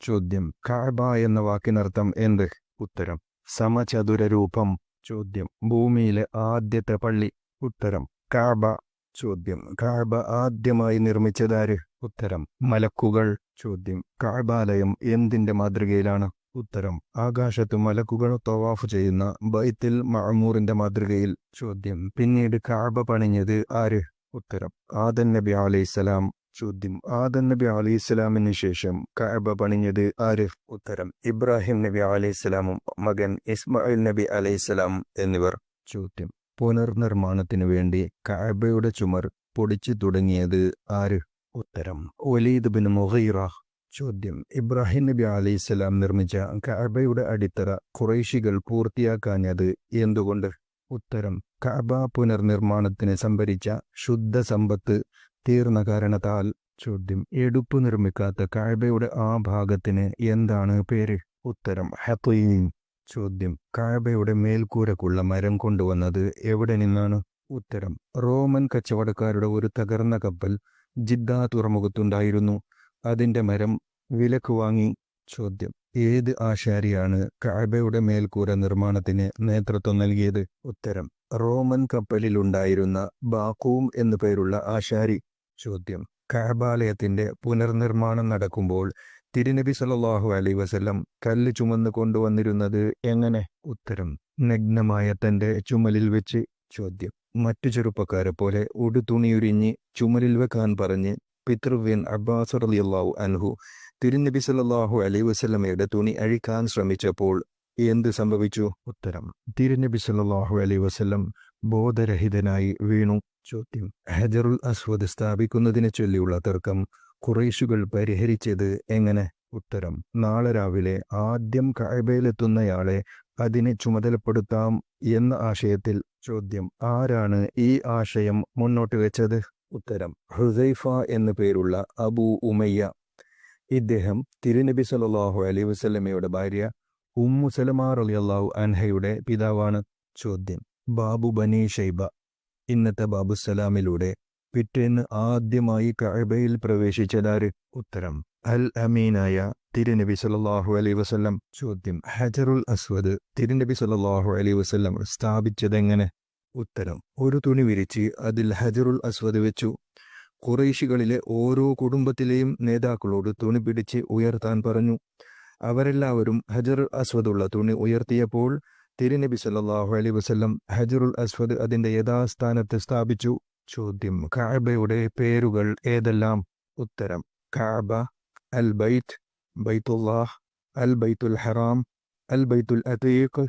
ചോദ്യം കഅബ എന്ന വാക്കിനർത്ഥം എന്ത്? ഉത്തരം സമചതുര രൂപം. ചോദ്യം ഭൂമിയിലെ ആദ്യത്തെ പള്ളി. ഉത്തരം കഅബ. ചോദ്യം കഅബ ആദ്യമായി നിർമ്മിച്ചതാര്? ഉത്തരം മലക്കുകൾ. ചോദ്യം കഅബാലയം എന്തിന്റെ മാതൃകയിലാണ്? ഉത്തരം ആകാശത്ത് മലക്കുകൾ തവാഫ് ചെയ്യുന്ന ബൈത്തുൽ മഅമൂറിന്റെ മാതൃകയിൽ. ചോദ്യം പിന്നീട് കഅബ പണിഞ്ഞത് ആര്? ഉത്തരം ആദം നബി അലൈഹിസ്സലാം. ചോദ്യം ആദം നബി അലൈഹിസ്സലാമിന് ശേഷം കഅബ പണിഞ്ഞത് ആര്? ഉത്തരം ഇബ്രാഹിം നബി അലൈഹിസ്സലാമും മകൻ ഇസ്മായിൽ നബി അലൈഹിസ്സലാം എന്നിവർ. ചോദ്യം പുനർനിർമ്മാണത്തിനു വേണ്ടി കഅബയുടെ ചുമർ പൊടിച്ചു തുടങ്ങിയത് ആര്? ഉത്തരം വലീദ് ബിൻ മുഗീറ. ചോദ്യം ഇബ്രാഹിം നബി അലൈഹിസ്സലാം നിർമ്മിച്ച കഅബയുടെ അടിത്തറ ഖുറൈശികൾ പൂർത്തിയാക്കാഞ്ഞത് എന്തുകൊണ്ട്? ഉത്തരം കഅബ പുനർനിർമ്മാണത്തിന് സംഭരിച്ച ശുദ്ധ സമ്പത്ത് തീർന്ന കാരണത്താൽ. ചോദ്യം എടുപ്പ് നിർമ്മിക്കാത്ത കഅബയുടെ ആ ഭാഗത്തിന് എന്താണ് പേര്? ഉത്തരം ഹതീം. ചോദ്യം കഅബയുടെ മേൽക്കൂരക്കുള്ള മരം കൊണ്ടുവന്നത് എവിടെ നിന്നാണ്? ഉത്തരം റോമൻ കച്ചവടക്കാരുടെ ഒരു തകർന്ന കപ്പൽ ജിദ്ദ തുറമുഖത്തുണ്ടായിരുന്നു. അതിന്റെ മരം വിലക്ക് വാങ്ങി. ചോദ്യം ഏത് ആശാരിയാണ് കഅബയുടെ മേൽക്കൂര നിർമ്മാണത്തിന് നേതൃത്വം നൽകിയത്? ഉത്തരം റോമൻ കപ്പലിലുണ്ടായിരുന്ന ബാഖൂം എന്നു പേരുള്ള ആശാരി. ചോദ്യം കഅബാലയത്തിന്റെ പുനർനിർമ്മാണം നടക്കുമ്പോൾ തിരുനബി സല്ലല്ലാഹു അലൈഹി വസല്ലം കല്ല് ചുമന്ന് കൊണ്ടുവന്നിരുന്നത് എങ്ങനെ? ഉത്തരം നഗ്നമായ തന്റെ ചുമലിൽ വെച്ച്. ചോദ്യം മറ്റു ചെറുപ്പക്കാരെ പോലെ ഉടുതുണിയുരിഞ്ഞ് ചുമലിൽ വെക്കാൻ പറഞ്ഞ് പിതൃവ്യൻ അബ്ബാസ് റളിയല്ലാഹു അൻഹു തിരുനബി സല്ലല്ലാഹു അലൈഹി വസല്ലമയുടെ തുണി അഴിക്കാൻ ശ്രമിച്ചപ്പോൾ എന്ത് സംഭവിച്ചു? ഉത്തരം തിരുനബി സല്ലല്ലാഹു അലൈഹി വസല്ലം ബോധരഹിതനായി വീണു. ചോദ്യം ഹജറുൽ അസ്വദ് സ്ഥാപിക്കുന്നതിനെ ചൊല്ലിയുള്ള തർക്കം ഖുറൈശുകൾ പരിഹരിച്ചത് എങ്ങനെ? ഉത്തരം നാളെ രാവിലെ ആദ്യം കഅബയിലെത്തുന്നയാളെ അതിനെ ചുമതലപ്പെടുത്താം എന്ന ആശയത്തിൽ. ചോദ്യം ആരാണ് ഈ ആശയം മുന്നോട്ട് വെച്ചത്? ഉത്തരം ഹുസൈഫ എന്നു പേരുള്ള അബൂ ഉമയ്യ. ഇദ്ദേഹം തിരുനബി സല്ലല്ലാഹു അലൈഹി വസല്ലമയുടെ ഭാര്യ ഉമ്മു സലമ റളിയല്ലാഹു അൻഹയുടെ പിതാവാണ്. ചോദ്യം ബാബു ബനി ഷൈബ ഇന്നത്തെ ബാബുസലാമിലൂടെ പിറ്റേന്ന് ആദ്യമായി കഅബയിൽ പ്രവേശിച്ചതാര്? ഉത്തരം അൽ അമീനായ തിരുനബി സല്ലല്ലാഹു അലൈഹി വസല്ലം. ചോദ്യം ഹജറുൽ അസ്വദ് തിരുനബി സല്ലല്ലാഹു അലൈഹി വസല്ലം സ്ഥാപിച്ചതെങ്ങനെ? ഉത്തരം ഒരു തുണി വിരിച്ച് അതിൽ ഹജറുൽ അസ്വദ് വെച്ചു. ഖുറൈശികളിലെ ഓരോ കുടുംബത്തിലെയും നേതാക്കളോട് തുണി പിടിച്ച് ഉയർത്താൻ പറഞ്ഞു. അവരെല്ലാവരും ഹജറുൽ അസ്വദുള്ള തുണി ഉയർത്തിയപ്പോൾ തിരുനബി സല്ലല്ലാഹു അലൈഹി വസല്ലം ഹജറുൽ അസ്വദ് അതിന്റെ യഥാസ്ഥാനത്ത് സ്ഥാപിച്ചു. ചോദ്യം കഅബയുടെ പേരുകൾ ഏതെല്ലാം? ഉത്തരം കഅബ, അൽ ബൈത്ത്, ബൈത്തുല്ലാഹ്, അൽ ബൈത്തുൽ ഹറാം, അൽ ബൈത്തുൽ അതീഖ്,